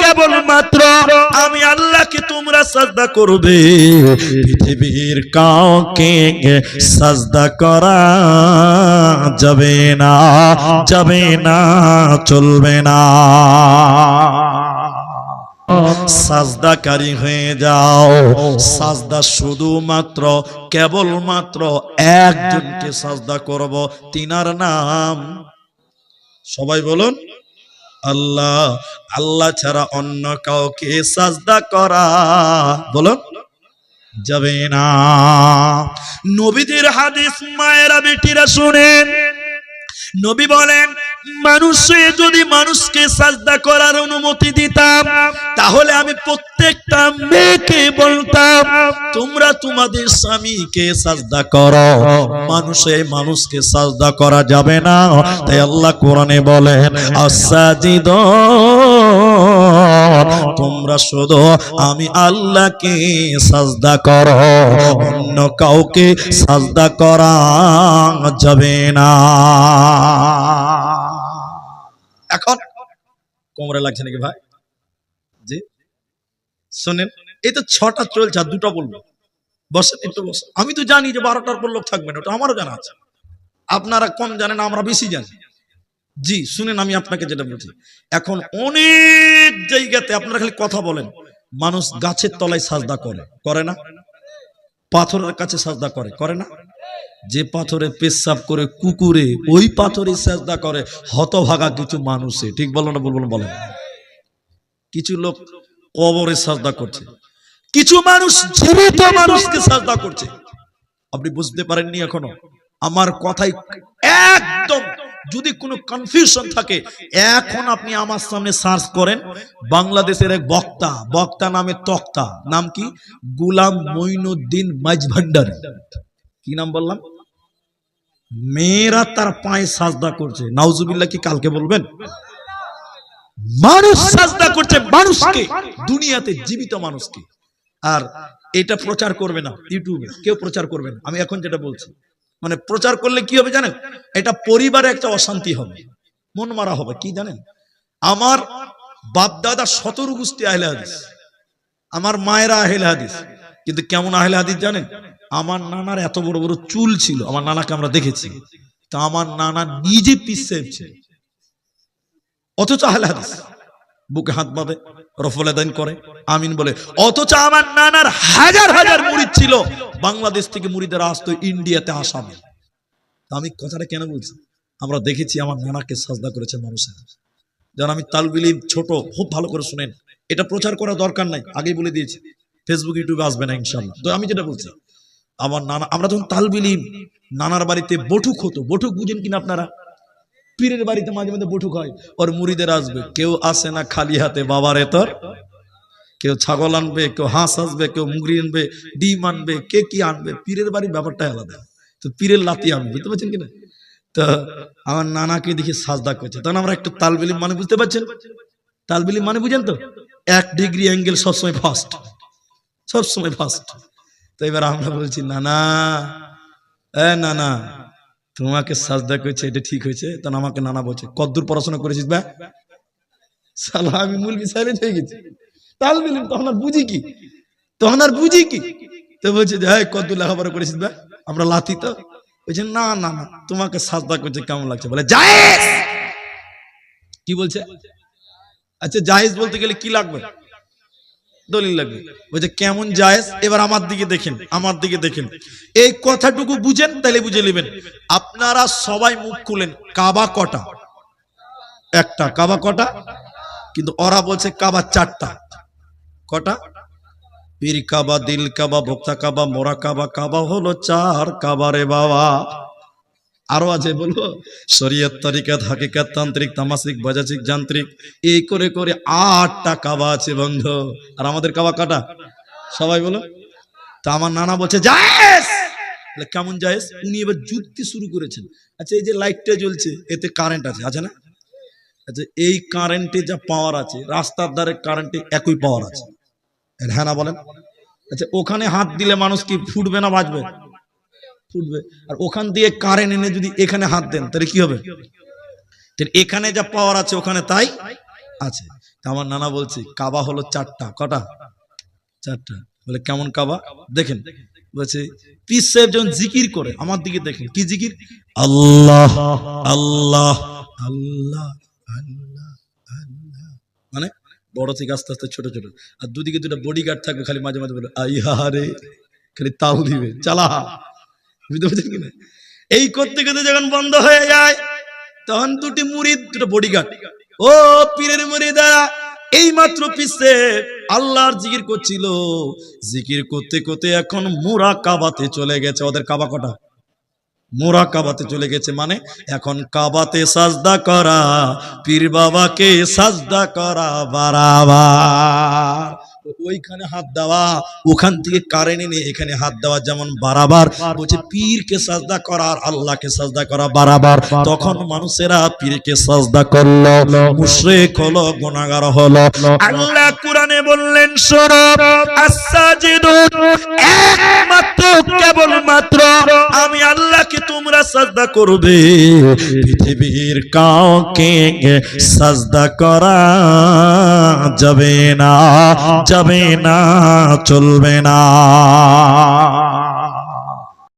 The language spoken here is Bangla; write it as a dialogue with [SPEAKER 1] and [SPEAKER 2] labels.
[SPEAKER 1] কেবলমাত্র আমি আল্লাহকে তোমরা সাজদা করবে, পৃথিবীর কাউকে সাজদা করা যাবে না, যাবে না, চলবে না। সাজদাকারী হয়ে যাও। সাজদা শুধুমাত্র কেবলমাত্র একজনকে সাজদা করব, তিনার নাম সবাই বলুন আল্লাহ। আল্লাহ ছাড়া অন্য কাউকে সাজদা করা বলুন যাবে না। নবীদের হাদিস মায়েরা বেটিরা শুনেন, নবী বলেন মানুষে যদি মানুষকে সাজদা করার অনুমতি দিতাম, তাহলে আমি প্রত্যেকটা মেয়েকে বলতাম তোমরা তোমাদের স্বামীকে সাজদা করো, মানুষে মানুষকে সাজদা করা যাবে না। তাই আল্লাহ কোরআনে বলেন আসাজিদ, তোমরা শুধু আমি আল্লাহকে সাজদা করো, অন্য কাউকে সাজদা করা যাবে না। এখন কোমরে লাগছে নাকি ভাই? জি শুনেন, এই তো 6টা চলছে, আর 2টা বলবো। বসেন একটু বসেন। আমি তো জানি যে 12টার পর লোক থাকবে না, ওটা আমারও জানা আছে। আপনারা কম জানেন, আমরা বেশি জানি। জি শুনেন, আমি আপনাকে যেটা বলছি, এখন অনেক জায়গাতে আপনারা খালি কথা বলেন, মানুষ গাছের তলায় সাজদা করে, করে না? পাথরের কাছে সাজদা করে, করে না? যে পাথরে পেশাব করে কুকুরে, ওই পাথরে সাজদা করে হতভাগা কিছু মানুষে। ঠিক বলো না? বলবো বলেন। কিছু লোক কবরে সাজদা করছে, কিছু মানুষ জীবিত মানুষকে সাজদা করছে। আপনি বুঝতে পারেননি এখনো? আমার কথাই একদম, যদি কোনো কনফিউশন থাকে এখন আপনি আমার সামনে সার্চ করেন, বাংলাদেশের এক বক্তা, বক্তা নামে তক্তা, নাম কি? গোলাম মঈনুদ্দিন মাঝভান্ডারী। কি নাম বললাম? মেয়েরা তার পায়ে সাজদা করছে। নাউজুবিল্লাহ কি কালকে বলবেন? মানুষ সাজদা করছে মানুষকে, দুনিয়াতে জীবিত মানুষকে। আর এটা প্রচার করবে না, ইউটিউবে কেউ প্রচার করবে না। আমি এখন যেটা বলছি, মানে প্রচার করলে কি হবে জানেন? এটা পরিবারে একটা অশান্তি হবে, মন মারা হবে। কি জানেন? আমার বাপ দাদা 17 গোষ্ঠী আহলে হাদিস, আমার মায়েরা আহলে হাদিস। কিন্তু কেমন আহলে হাদিস জানেন? আমার নানার এত বড় বড় চুল ছিল, আমার নানাকে আমরা দেখেছি। তা আমার নানা নিজে পীর সাহেব ছিল, অথচ আহলে হাদিস। বুকে হাত বাঁধে, রফল আদান করে, আমিন বলে। অথচ আমার নানার হাজার হাজার মুরিদ ছিল, বাংলাদেশ থেকে মুরিদেরা আসতো ইন্ডিয়াতে আসামে। আমি কথাটা কেন বলছি? আমরা দেখেছি আমার নানাকে সাজদা করেছে মানুষের। যেন আমি তালবিল ইলম ছোট, খুব ভালো করে শুনেন, এটা প্রচার করার দরকার নাই, আগেই বলে দিয়েছি। ফেসবুক ইউটিউবে আসবে না ইনশাআল্লাহ। তো আমি যেটা বলছি, আমার নানা, আমরা যখন তালবিল ইলম, নানার বাড়িতে বঠুক হতো। বঠুক বুঝেন কিনা আপনারা? পীরের বাড়িতে মাঝে মাঝে বঠুক হয়, ওর মুরিদের আসবে। কেউ আসে না খালি হাতে, বাবারে তোর। কেউ ছাগল আনবে, কেউ হাঁস আসবে, কেউ মুগরি আনবে, ডিম আনবে, কে কি আনবে। পীরের বাড়ির ব্যাপারটা আলাদা। তো পীরের লাতি আনবে, বুঝতে পারছেন কিনা? তো আমার নানাকে দেখে সাজদা করছে, তখন আমরা একটু তালবিল ইলম মানে বুঝতে পারছেন? তালবিল ইলম মানে বুঝেন তো? 1 ডিগ্রি অ্যাঙ্গেল সবসময় ফার্স্ট, সবসময় ফার্স্ট। তো এবার আমরা বলছি নানা, নানা তোমাকে সাজদা করছে, এটা ঠিক হয়েছে? তখন আমাকে নানা বলছে কতদূর পড়াশোনা করেছিস বা? শালা আমি মুলবি সাইলেন্ট হয়ে গেছি। তালবিল ইলম তখন আর বুঝি কি, তখন আর বুঝি কি? তো বলছে যে হ্যাঁ কতদূর লেখাপড়া করেছিস বা? আমরা লাতি তো। বলছে না না না, তোমাকে সাজদা করছে কেমন লাগছে? বলে জায়েজ। কি বলছে? আচ্ছা জায়েজ বলতে গেলে কি লাগবে? দলিল লাগবে। বলছে কেমন জায়েজ? এবার আমার দিকে দেখেন, আমার দিকে দেখেন, এই কথাটুকু বুঝেন তাহলে বুঝে নেবেন। আপনারা সবাই মুখ খুলেন, কাবা কটা? একটা। কাবা কটা? কিন্তু ওরা বলছে কাবা 4টা। কটা? পীর কাবা, দিল কাবা, ভোক্তা কাবা, মোরা কাবা। কাবা হলো 4 কাবা রে বাবা। আরো আছে বলবো, শরীয়ত, তরিকত, হাকিকত, তান্ত্রিক, তামাসিক, বাজাচিক, যান্ত্রিক, এই করে করে 8টা কাবা আছে বন্ধু। আর আমাদের কাবা কটা? সবাই বলো। তা আমার নানা বলছে জায়েজ। কেমন জায়েজ? উনি এবার যুক্তি শুরু করেছেন। আচ্ছা এই যে লাইটটা জ্বলছে, এতে কারেন্ট আছে, আছে না? আচ্ছা এই কারেন্টে যা পাওয়ার আছে, রাস্তার ধারে কারেন্টে একই পাওয়ার আছে, হ্যাঁ না বলেন? আচ্ছা ওখানে হাত দিলে মানুষ কি ফুটবে না বাঁচবে? ফুটবে। আর ওখান দিয়ে কারেন্ট এনে যদি এখানে হাত দেন তাহলে কি হবে? এখানে যা পাওয়ার আছে ওখানে তাই আছে। আমার নানা বলছে কাবা হলো 4টা। কটা? 4টা। বলে কেমন কাবা? দেখেন বলছে পীর সাহেব যখন জিকির করে, আমার দিকে দেখেন কি জিকির, আল্লাহ আল্লাহ আল্লাহ আল্লাহ আল্লাহ, মানে বড় থেকে আস্তে আস্তে ছোট ছোট, আর দুদিকে দুটো বডিগার্ড থাকবে, খালি মাঝে মাঝে বলে আইহারে, খালি তাও দিবে চালা, বুঝতে পারছেন কিনা? এই করতে করতে যখন বন্ধ হয়ে যায় তখন দুটি মুরিদ, দুটো বডিগার্ড, ও পীরের মুরিদরা, এই মাত্র পিছে আল্লাহর জিকির করছিল, জিকির করতে করতে এখন মুরাকাবাতে চলে গেছে। ওদের কাবা কটা? মুরাকাবাতে চলে গেছে, মানে এখন কাবাতে সাজদা করা, পীর বাবাকে সাজদা করা বারাবার। ওইখানে হাত দেওয়া, ওখান থেকে কারেন্ট নিয়ে এখানে হাত দেওয়া যেমন বারাবার। বলছে পীরকে সাজদা করা আর আল্লাহকে সাজদা করা বারাবার। তখন মানুষেরা পীরকে সাজদা করলো, মুশরিক হলো, গুনাহগার হলো। আল্লাহ কোরআনে বললেন শোনো, আস-সাজিদুন, একমাত্র কেবলমাত্র আমি আল্লাহকে তোমরা সাজদা করবে, পৃথিবীর কাউকে সাজদা করা যাবে না, যাবে না, চলবে না।